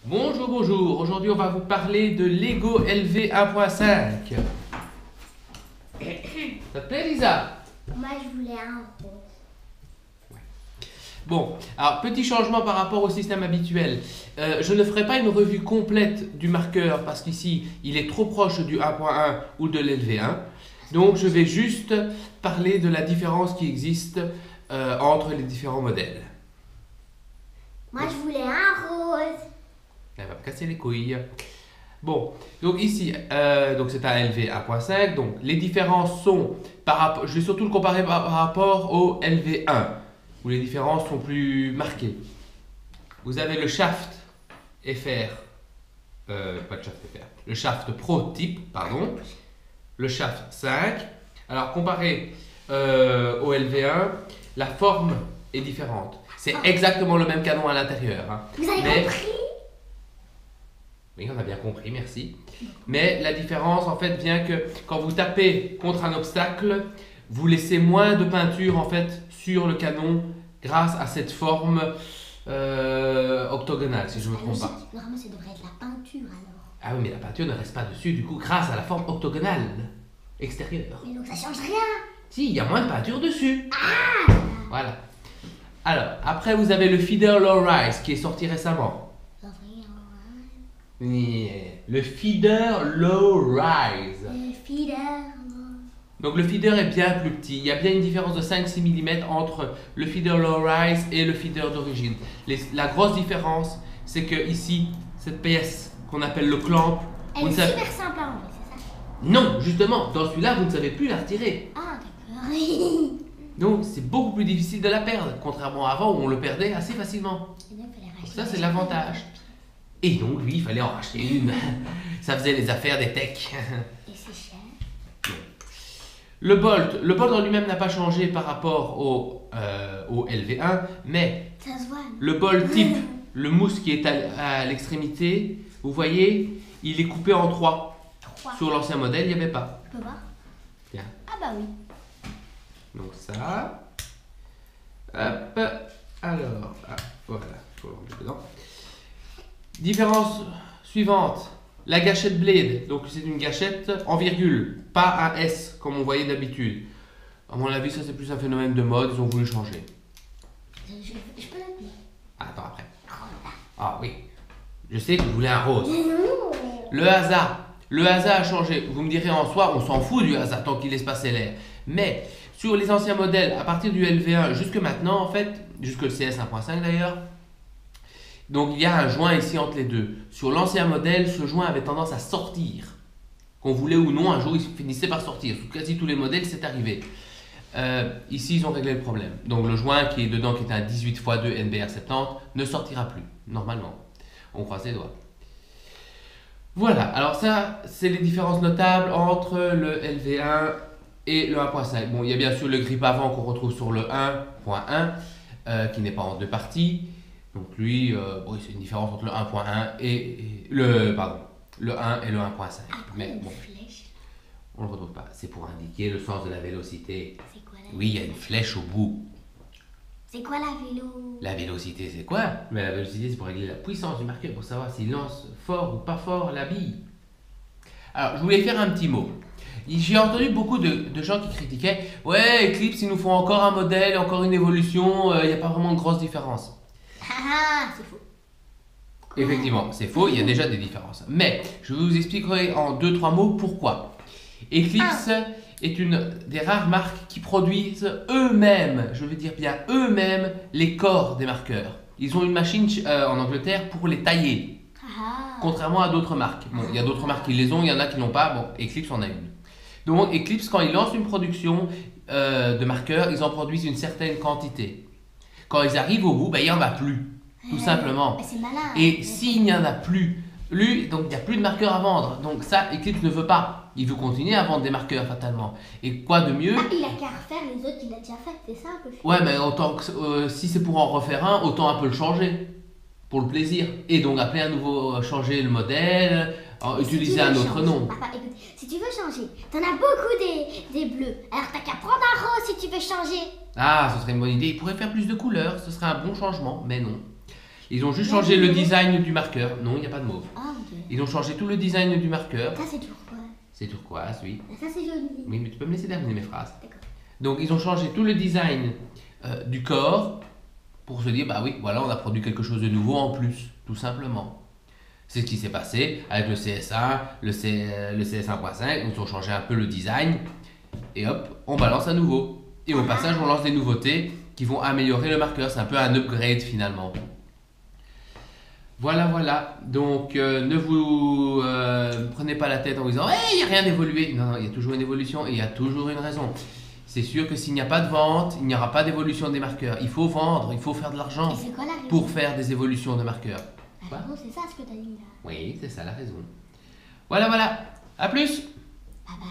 Bonjour, bonjour. Aujourd'hui, on va vous parler de Lego LV 1.5. Ça te plaît, Lisa? Moi, je voulais un rose. Bon, alors petit changement par rapport au système habituel. Je ne ferai pas une revue complète du marqueur parce qu'ici, il est trop proche du 1.1 ou de l'LV1. Donc, je vais juste parler de la différence qui existe entre les différents modèles. Moi, je voulais un rose. Elle va me casser les couilles. Bon, donc ici, donc c'est un LV 1.5. Donc les différences sont par rapport. Je vais surtout le comparer par rapport au LV1 où les différences sont plus marquées. Vous avez le shaft FR, pas le shaft FR, le shaft Pro type, pardon, le shaft 5. Alors comparé au LV1, la forme est différente. C'est exactement le même canon à l'intérieur. Hein. Vous avez compris? Oui, on a bien compris, merci. Mais la différence, en fait, vient que quand vous tapez contre un obstacle, vous laissez moins de peinture, en fait, sur le canon grâce à cette forme octogonale, si je ne me trompe pas. Normalement, ça devrait être la peinture, alors. Ah oui, mais la peinture ne reste pas dessus, du coup, grâce à la forme octogonale extérieure. Mais donc, ça change rien. Si, il y a moins de peinture dessus. Ah! Voilà. Alors, après, vous avez le Feeder Low Rise qui est sorti récemment. Le Feeder Low Rise. Le feeder. Donc le feeder est bien plus petit. Il y a bien une différence de 5-6 mm entre le Feeder Low Rise et le feeder d'origine. La grosse différence, c'est que ici, cette pièce qu'on appelle le clamp, Elle est super simple à enlever, c'est ça? Non, justement, dans celui-là, vous ne savez plus la retirer. Ah, d'accord. Donc c'est beaucoup plus difficile de la perdre, contrairement à avant où on le perdait assez facilement. Donc ça, c'est l'avantage. Et donc, lui, il fallait en racheter une. Ça faisait les affaires des techs. Et c'est cher. Le bolt en lui-même n'a pas changé par rapport au LV1, mais ça se voit. Le bolt type, le mousse qui est à l'extrémité, vous voyez, il est coupé en 3. Sur l'ancien modèle, il n'y avait pas. Tu peux voir? Tiens. Ah bah oui. Donc ça. Hop. Alors, voilà, il faut l'enlever dedans. Différence suivante, la gâchette blade, donc c'est une gâchette en virgule, pas un S comme on voyait d'habitude. À mon avis, ça c'est plus un phénomène de mode, ils ont voulu changer. Je peux la dire. Attends après. Ah oui, je sais que vous voulez un rose. Non. Le hasard a changé. Vous me direz en soi, on s'en fout du hasard tant qu'il laisse passer l'air. Mais sur les anciens modèles, à partir du LV1 jusque maintenant en fait, jusque le CS 1.5 d'ailleurs, donc il y a un joint ici entre les deux. Sur l'ancien modèle, ce joint avait tendance à sortir. Qu'on voulait ou non, un jour il finissait par sortir. Sur quasi tous les modèles, c'est arrivé. Ici, ils ont réglé le problème. Donc le joint qui est dedans, qui est un 18x2 NBR 70, ne sortira plus, normalement. On croise les doigts. Voilà, alors ça, c'est les différences notables entre le LV1 et le 1.5. Bon, il y a bien sûr le grip avant qu'on retrouve sur le 1.1, qui n'est pas en deux parties. Donc lui, bon, c'est une différence entre le 1.1 et le 1 et le 1.5. Mais bon, on ne le retrouve pas. C'est pour indiquer le sens de la vélocité. C'est quoi Oui, il y a une flèche au bout. C'est quoi la vélo? La vélocité, c'est quoi? Mais la vélocité, c'est pour régler la puissance du marqueur, pour savoir s'il lance fort ou pas fort la bille. Alors, je voulais faire un petit mot. J'ai entendu beaucoup de gens qui critiquaient « Ouais, Eclipse, ils nous font encore un modèle, encore une évolution, il n'y a pas vraiment de grosse différence. » Ah, c'est faux. Effectivement, c'est faux, il y a déjà des différences. Mais je vous expliquerai en 2-3 mots pourquoi. Eclipse est une des rares marques qui produisent eux-mêmes, je veux dire bien eux-mêmes, les corps des marqueurs. Ils ont une machine en Angleterre pour les tailler, contrairement à d'autres marques. Bon, il y a d'autres marques qui les ont, il y en a qui n'ont pas, bon, Eclipse en a une. Donc Eclipse, quand ils lancent une production de marqueurs, ils en produisent une certaine quantité. Quand ils arrivent au bout, ben, il n'y en a plus, tout simplement. C'est malin. Et s'il n'y en a plus, donc il n'y a plus de marqueurs à vendre. Donc ça, Eclipse ne veut pas. Il veut continuer à vendre des marqueurs, fatalement. Et quoi de mieux? Il a qu'à refaire les autres, il a déjà fait, c'est ça un peu. Ouais, mais autant que, si c'est pour en refaire un, autant un peu le changer. Pour le plaisir. Et donc appeler à nouveau, changer le modèle, utiliser un autre nom. Ah, écoute, si tu veux changer, t'en as beaucoup des bleus. Alors t'as qu'à prendre un rose si tu veux changer. Ah, ce serait une bonne idée. Il pourrait faire plus de couleurs, ce serait un bon changement, mais non. Ils ont juste changé le design du marqueur. Non, il n'y a pas de mauve. Ah, ok. Ils ont changé tout le design du marqueur. Ça, c'est turquoise. C'est turquoise, oui. Ça, c'est jaune. Oui, mais tu peux me laisser terminer mes phrases. D'accord. Donc, ils ont changé tout le design du corps pour se dire, bah oui, voilà, on a produit quelque chose de nouveau en plus, tout simplement. C'est ce qui s'est passé avec le CS1, le CS1.5. Ils ont changé un peu le design et hop, on balance à nouveau. Et au passage, on lance des nouveautés qui vont améliorer le marqueur. C'est un peu un upgrade finalement. Voilà, voilà. Donc, ne vous prenez pas la tête en vous disant hey, il n'y a rien d'évolué. Non, non, il y a toujours une évolution et il y a toujours une raison. C'est sûr que s'il n'y a pas de vente, il n'y aura pas d'évolution des marqueurs. Il faut vendre, il faut faire de l'argent Et c'est quoi la raison? pour faire des évolutions de marqueurs. La raison, c'est ça ce que t'as dit là. Oui, c'est ça la raison. Voilà, voilà. À plus! Bye bye.